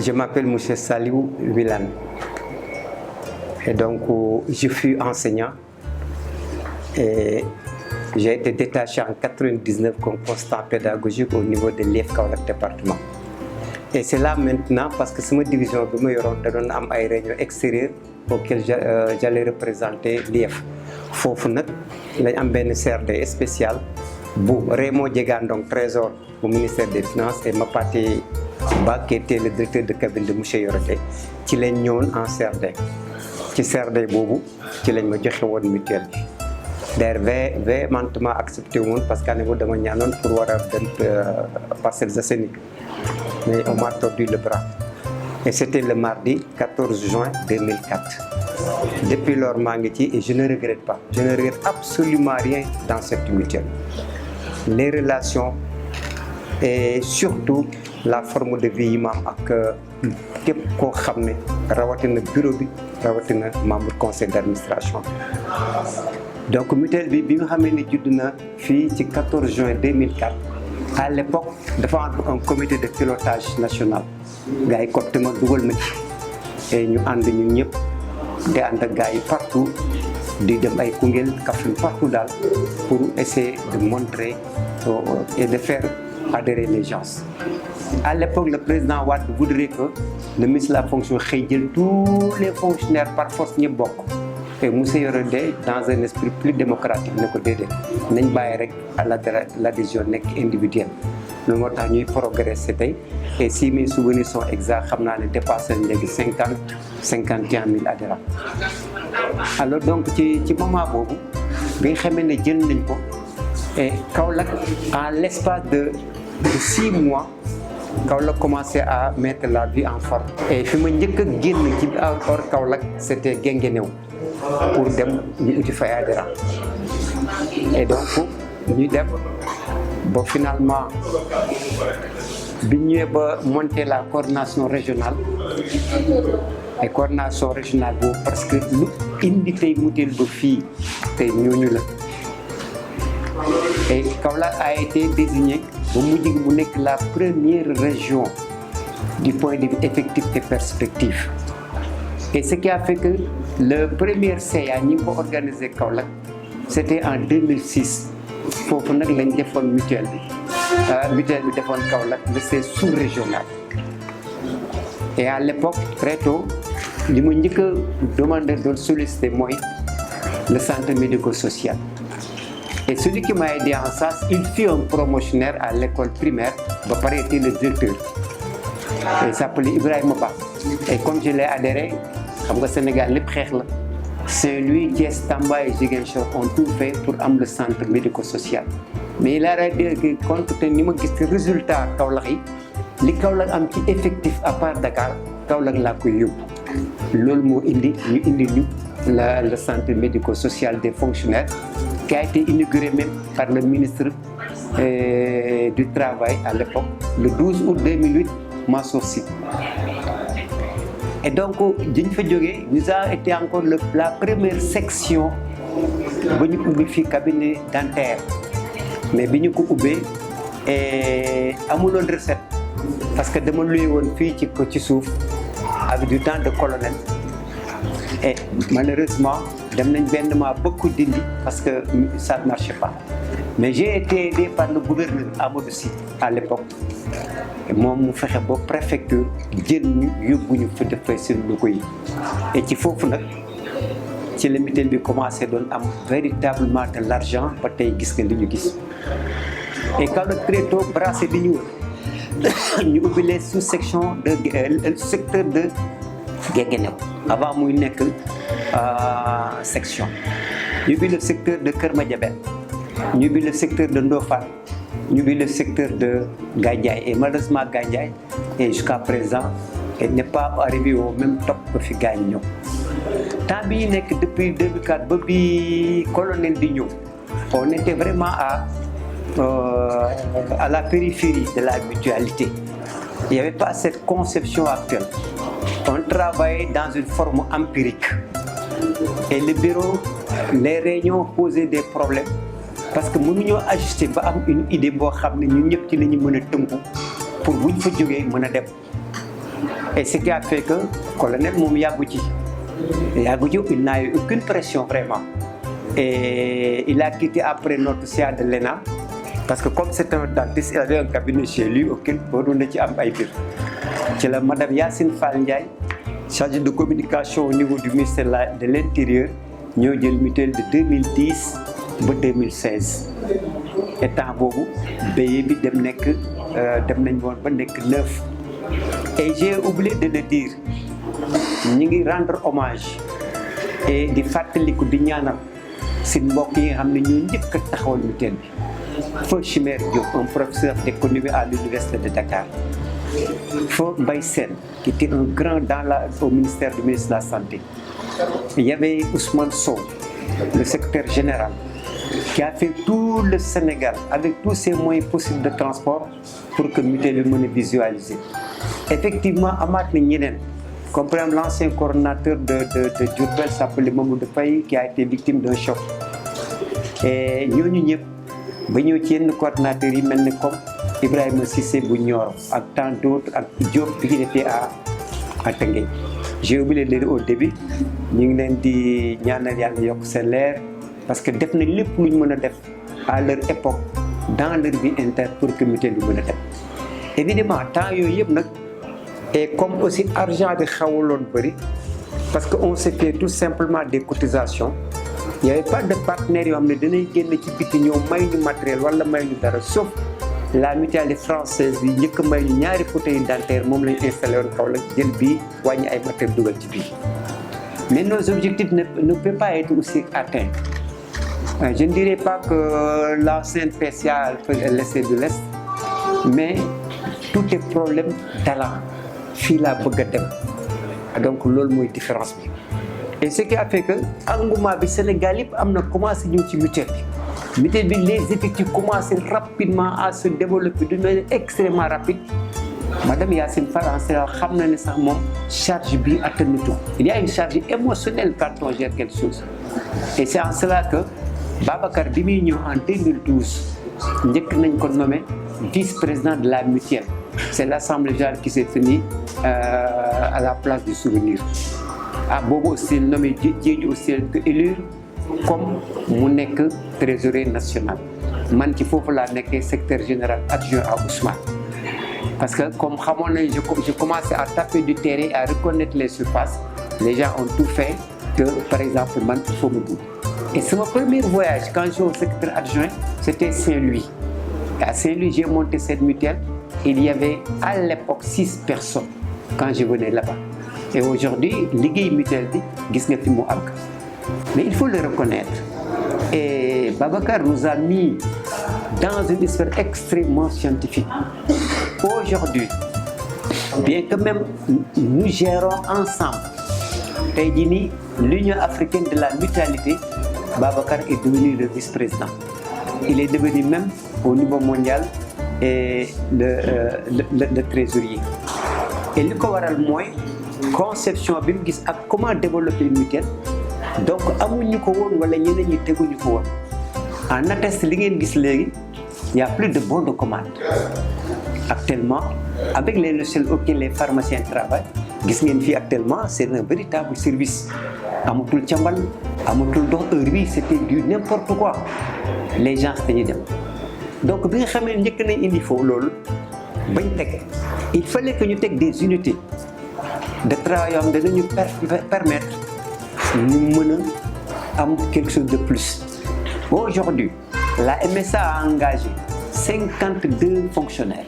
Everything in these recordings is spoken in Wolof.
Je m'appelle M. Saliou Wilane et donc je fus enseignant et j'ai été détaché en 99 comme constant pédagogique au niveau de l'IEF Kaolack département. Et c'est là maintenant parce que c'est ma division bi ma yoroon da doon am ay réunions extérieures auxquelles j'allais représenter l'IEF. Foofu nag lañ am benn CRD spécial bu Raymond Diegane donc trésor au ministère des Finances et Mapaté Ba qui était le directeur de cabinet de monsieur Yoroté ci lañ ñëwoon en CRD ci CRD boobu ci lañ ma joxe woon mutuelle bi. D'ailleurs véhémentement accepté woon parce que année dama ñaanoon pour war a dem Parcelles Assainies mais on m'a tordu le bras et c'était le mardi 14 juin 2004. Depuis lors maa ngi ci et je ne regrette pas, je ne regrette absolument rien dans cette mutuelle. Les relations et surtout la forme de vie yi ma am ak képp koo xam ne rawatina bureau bi rawatina membre conseil d'administration. Donc mutuelle bi nga xamee ne judd na fii ci 14 juin 2004 à l'époque dafa am un comité de pilotage national gars yi copte ma dugal ma ci et ñu ànd ñun ñëpp di ànd ak gars yi partout di dem ay Koungheul Kaffrine partout daal pour essayer de montrer et de faire adhérer les gens. À l'époque, le président Wade voudrait que le ministre de la fonction xëy jël tous les fonctionnaires par force ñëpp bokk. Et monsieur Yoroté dans un esprit plus démocratique ne ko déedéet nañ bàyyi rek à l'adhésion nekk individuelle. Loolu moo tax ñuy progresser tey et si mes souvenirs sont exacts xam naa ne dépassé nañ léegi 51 000 adhérents. Alors donc ci moment boobu bi nga xamee ne jël nañ ko et Kaolack en l'espace de 6 mois Kaolack commençait à mettre la vie en forme. Et fi ma njëkk a génn ci hors Kaolack c'était Guinguinéo pour dem ñu uti fay adhérents. Et donc ñu dem ba finalement bi ñëwee ba monter la coordination régionale et coordination régionale boobu parce que lu indi tey mutuelle ba fii tey ñooñu la. Et Kaolack a été désigné ba mujj gi mu nekk la première région du point de vue effectif et perspective. Et ce qui a fait que le premier CA ñi ngi ko organisé Kaolack c'était en 2006 foofu nag lañ defoon mutuelle bi defoon Kaolack mais c'est sous-régional. Et à l'époque très tôt li ma njëkk a demandé doon solliciter mooy le centre médico-social. Et celui qui m'a aidé en ça, il fut un promotionnaire à l'école primaire, il était le directeur. Il s'appelait Ibrahima Ba. Et comme je l'ai adhéré, comme le Sénégal, les prêtres, Saint-Louis, Thiès, Tamba et Ziguinchor ont tout fait pour amener le centre médico-social. Mais il a dit que compte tenu des résultats Kaolack, les Kaolack am ci effectif à part Dakar, Kaolack l'a ko yóbbu. Loolu moo indi le centre médico-social des fonctionnaires qui a été inauguré même par le ministre du Travail à l'époque, le 12 août 2008, Mansour Sy. Et donc, nous avons été encore la première section du cabinet dentaire. Mais nous avons ouvert et nous avons recette. Parce que nous avons loué avec du temps de colonel. Et malheureusement, beaucoup d'indi parce que ça ne marchait pas. Mais j'ai été aidé par le gouverneur Amadou Sy à l'époque. Et moi, je fait la préfecture, j'ai fait et il faut que le mutuelle commence à donner véritablement de l'argent pour que les et quand le très tôt brassé de nous, nous avons les sous-sections le secteur de Guinguinéo. Avant muy nekk section ñu bi le secteur de Kër Madiabel ñu bi le secteur de Ndofane ñu bi le secteur de Gandiaye et malheureusement Gandiaye et jusqu'à présent elle n'est pas arrivé au même top que fi gaañ ñëw temps bi nekk depuis 2004 ba bi colonel di ñëw on était vraiment à la périphérie de la mutualité. Il n'y avait pas cette conception actuelle. On travaillait dans une forme empirique. Et le bureau, les réunions posaient des problèmes parce que nous avons ajusté une idée pour nous pour nous fa jógee mën a dem Et ce qui a fait que le colonel Moumiyabouti, il n'a eu aucune pression vraiment. Et il a quitté après notre CA de l'ENA, parce que comme c'est un dentiste, il avait un cabinet chez lui auquel on était en Baïbir. C'est la Madame Yassine Fall Ndiaye, chargée de communication au niveau du ministère de l'Intérieur, nous avons eu le mutuel de 2010 à 2016. Et temps bobu baye bi dem nañ won ba nek 9. Et j'ai oublié de le dire, ñi ngi rendre hommage et di fatalikou di ñaanal seen mbokk yi nga xamné ñoo ñëk taxawal mutuel bi. Feu Chimère Diop, un professeur d'économie à l'université de Dakar. Feu Mbaye Sène, qui était un grand au ministère du ministre de la Santé. Il y avait Ousmane Sow, le secrétaire général, qui a fait tout le Sénégal avec tous ses moyens possibles de transport pour que mutuelle puisse visualiser. Effectivement, Amat Nyenen, comme par exemple l'ancien coordonnateur de Diourbel s'appelait Mamoudou Faye, qui a été victime d'un choc. Et nous, ba ñëw ci yenn coordinateurs yi mel ni comme Ibrahima Cissé bu Nioro ak tant d'autres ak Diop qui était à Tëngéej. J'ai oublié de le dire au début ñu ngi leen di ñaanal yàlla yokk seen leer parce que def na lépp lu ñu mën a def à leur époque dans leur vie interne pour que mutuelle bi mën a dem. Évidemment temps yooyu yëpp nag et comme aussi argent bi xawaloon bëri parce que on s'est fait tout simplement des cotisations. Il n'y avait pas de partenaires qui avaient donné des matériel wala may ñu dara sauf la mutuelle française yi ñëk may ñu ñaari fauteuil dentaire mom lañ installé won kaw la jël bi wañi ay matériel dugal ci bi. Mais nos objectifs ne peuvent pas être aussi atteints. Je ne dirais pas que l'ancienne PCA fait laisser de l'Est, mais tout est problème talent. Fii la bëgg dem. Donc loolu mooy différence bi. Et ce qui a fait que engouement du Sénégal a commencé à se mutuelle. Les effectifs commencent rapidement à se développer d'une manière extrêmement rapide. Madame Yassine Fall, charge bi atteint tout. Il y a une charge émotionnelle quand on gère quelque chose. Et c'est en cela que Babacar Dimigno en 2012, nous avons nommé vice-président de la mutuelle. C'est l'Assemblée générale qui s'est tenue à la place du souvenir. À Bobo aussi nommé Diédiou aussi élu comme mon trésorier national. Man qui faut la secrétaire général adjoint à Ousmane. Parce que comme je commençais à taper du terrain, à reconnaître les surfaces, les gens ont tout fait que par exemple man il faut me bouger. Et c'est mon premier voyage quand je suis au secrétaire adjoint, c'était Saint-Louis. Et à Saint-Louis, j'ai monté cette mutuelle. Il y avait à l'époque 6 personnes quand je venais là-bas. Et aujourd'hui, l'Iguille mutuelle dit, mais il faut le reconnaître. Et Babacar nous a mis dans une sphère extrêmement scientifique. Aujourd'hui, bien que même nous gérons ensemble, l'Union africaine de la mutualité, Babacar est devenu le vice-président. Il est devenu même au niveau mondial et le trésorier. Et le Kowaral Moy, conception comment développer une mutuelle. Donc, en atteste, il y a plus de bons de commande. Actuellement, avec les logiciels auxquels les pharmaciens travaillent, actuellement, c'est un véritable service. Amatul Tchambal, Amatul Don c'était du n'importe quoi. Les gens étaient dedans. Donc, il fallait que nous ayons des unités de travail qui nous permettre de faire quelque chose de plus. Aujourd'hui, la MSA a engagé 52 fonctionnaires,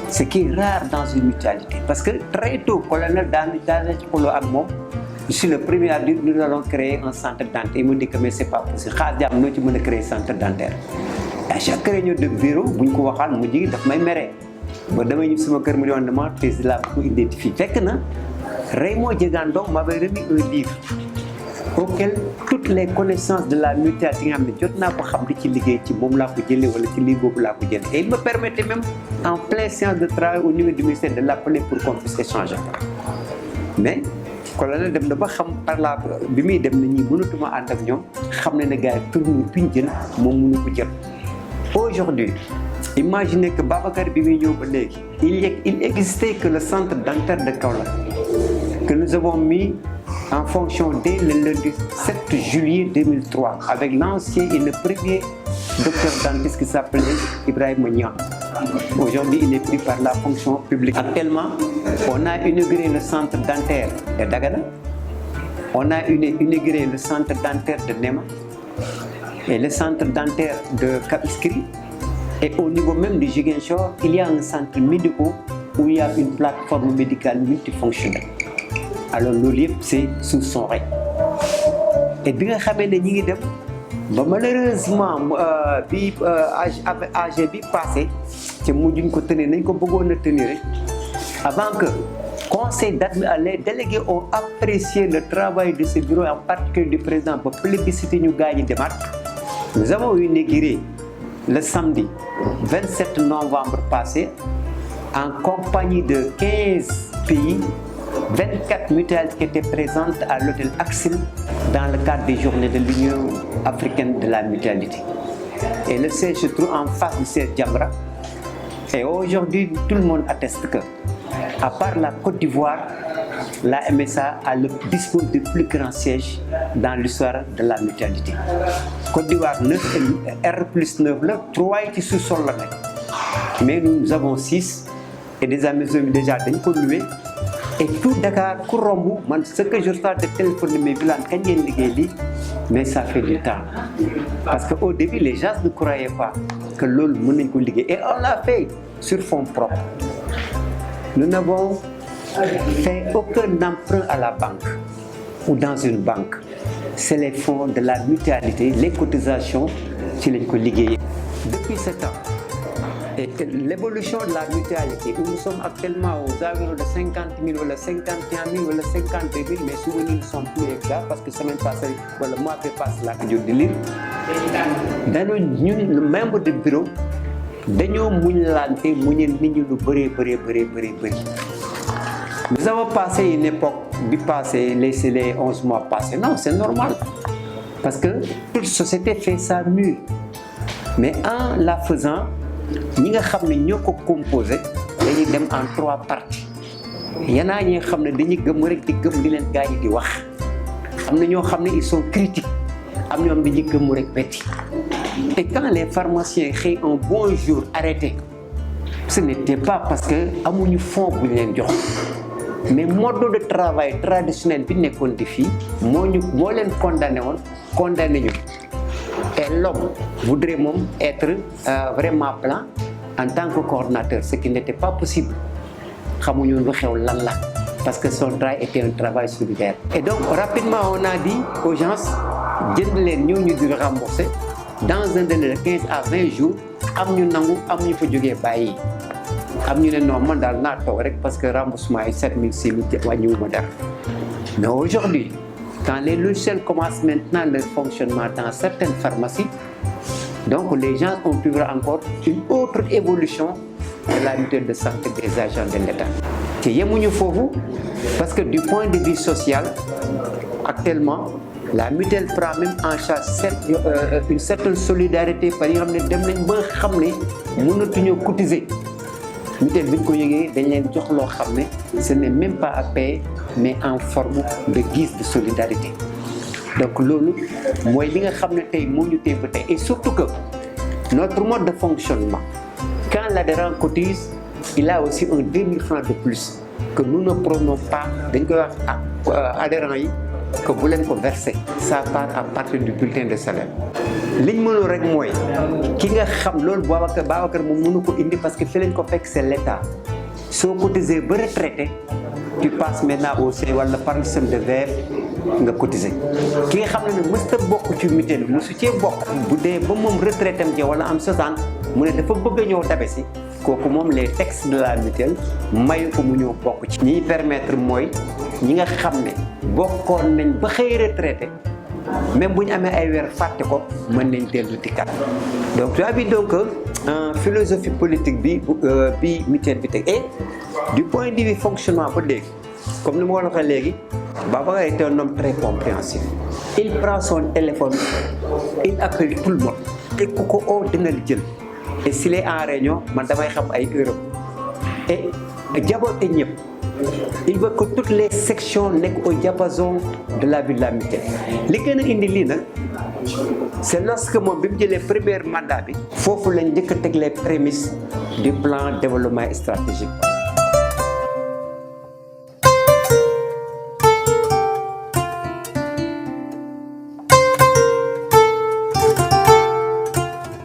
ce qui est rare dans une mutualité. Parce que très tôt, le colonel je suis le premier à dire que nous allons créer un centre dentaire. Il me dit que ce n'est pas possible. Nous allons créer un centre dentaire. À chaque réunion de bureau, si nous avons dit que nous allons créer Raymond Djegando m'avait remis un livre auquel toutes les connaissances de la mutualité et il me permettait même en pleine séance de travail au niveau du ministère de l'appeler pour qu'on puisse échanger. Mais colonel dem na ba xam par la bi muy dem na ñi mënatuma ànd ak ñoom xam ne ne gars yi tournure bi ñu jël moom mënu ko jël. Aujourd'hui Imaginez que Babacar Bimigno, il existait que le centre dentaire de Kaolack, que nous avons mis en fonction dès le lundi 7 juillet 2003 avec l'ancien et le premier docteur dentiste qui s'appelait Ibrahim Niang. Aujourd'hui, il est pris par la fonction publique. Actuellement, on a inauguré le centre dentaire de Dagana, on a inauguré le centre dentaire de Nema et le centre dentaire de Kabiskri. Et au niveau même du Ziguinchor, il y a un centre médical où il y a une plateforme médicale multifonctionnelle. Alors l'OLIP, c'est sous son règne. Et bien, malheureusement, AG bi passé, avant que le conseil délégués ont apprécié le travail de ce bureau, en particulier du président pour plébisciter nous gagner des marques. Nous avons inauguré le samedi 27 novembre passé en compagnie de 15 pays, 24 mutuelles qui étaient présentes à l'hôtel Axel dans le cadre des journées de l'Union africaine de la mutualité. Et le siège se trouve en face du siège Djamra. Et aujourd'hui, tout le monde atteste que, à part la Côte d'Ivoire, la MSA dispose du plus grand siège dans l'histoire de la mutualité. Côte d'Ivoire 9, R+9, 3 qui sous-sol. Mais nous avons 6 et des maisons déjà louées. Et tout Dakar, Kourambou, ce que je reçois de téléphoner mes bilans, mais ça fait du temps. Parce qu'au début, les gens ne croyaient pas que l'OL monnaie qu'on liguait. Et on l'a fait sur fonds propres. Nous n'avons fait aucun emprunt à la banque ou dans une banque. C'est les fonds de la mutualité, les cotisations qui les liguent. Depuis 7 ans, et l'évolution de la mutualité, où nous sommes actuellement aux environs de 50 000, 51 000, 52 000, mes souvenirs ne sont plus exacts parce que la semaine passée, le mois passé, là, que je délire. Nous, membres du bureau, nous avons passé une époque, les 11 mois passés. Non, c'est normal. Parce que toute société fait ça mieux. Mais en la faisant, nous avons composé en 3 parties. Il y en a qui sont critiques. Et quand les pharmaciens ont un bon jour arrêté, ce n'était pas parce que nous avons fonds pour les gens. Mais le mode de travail traditionnel qui est défi, nous avons condamné. Et l'homme voudrait être vraiment plein en tant que coordinateur, ce qui n'était pas possible. Parce que son travail était un travail solidaire. Et donc, rapidement, on a dit aux gens, nous devons rembourser dans un délai de 15 à 20 jours. Parce que le remboursement est 7 000, 6 000. Mais aujourd'hui, quand les logiciels commencent maintenant leur fonctionnement dans certaines pharmacies, donc les gens ont pu voir encore une autre évolution de la mutuelle de santé des agents de l'État. Parce que du point de vue social, actuellement, la mutuelle prend même en charge une certaine solidarité. Par exemple, nous cotiser. Ce n'est même pas à payer, mais en forme de guise de solidarité. Donc, et surtout que notre mode de fonctionnement, quand l'adhérent cotise, il a aussi un 2000 francs de plus que nous ne prenons pas adhérents que vous voulez verser. Ça part à partir du bulletin de salaire. Ce que je sais, parce que c'est l'État. Si vous cotisez pour retraité, tu passes maintenant au CE par le système de verre, nga cotiser. Ki nga xamné ne mësta bokk ci mutuelle mësu ci bokk bu dé ba mom retraitam ci wala am 60 mu né dafa bëgg ñëw dabé ci koku mom les textes de la mutuelle may ko mu ñëw bokk ci ñi permettre moy ñi nga xamné bokkon nañ ba xey retraité même buñ amé ay wër faté ko mën nañ dellu ci kat. Donc tu as vu donc philosophie politique bi mutuelle bi tek et du point de vue fonctionnement ba légui comme nous l'avons dit, Baba est un homme très compréhensif. Il prend son téléphone, il appelle tout le monde. Et Koko dina le jël. et s'il est en réunion man damay xam ay heures et jaboote ñëpp il veut que toutes les sections nekk au diapason de la ville d'Amitié li gën a indi lii nag c'est lorsque moom bi mu jëlee premier mandat bi foofu lañ njëkk a teg les prémices du plan développement stratégique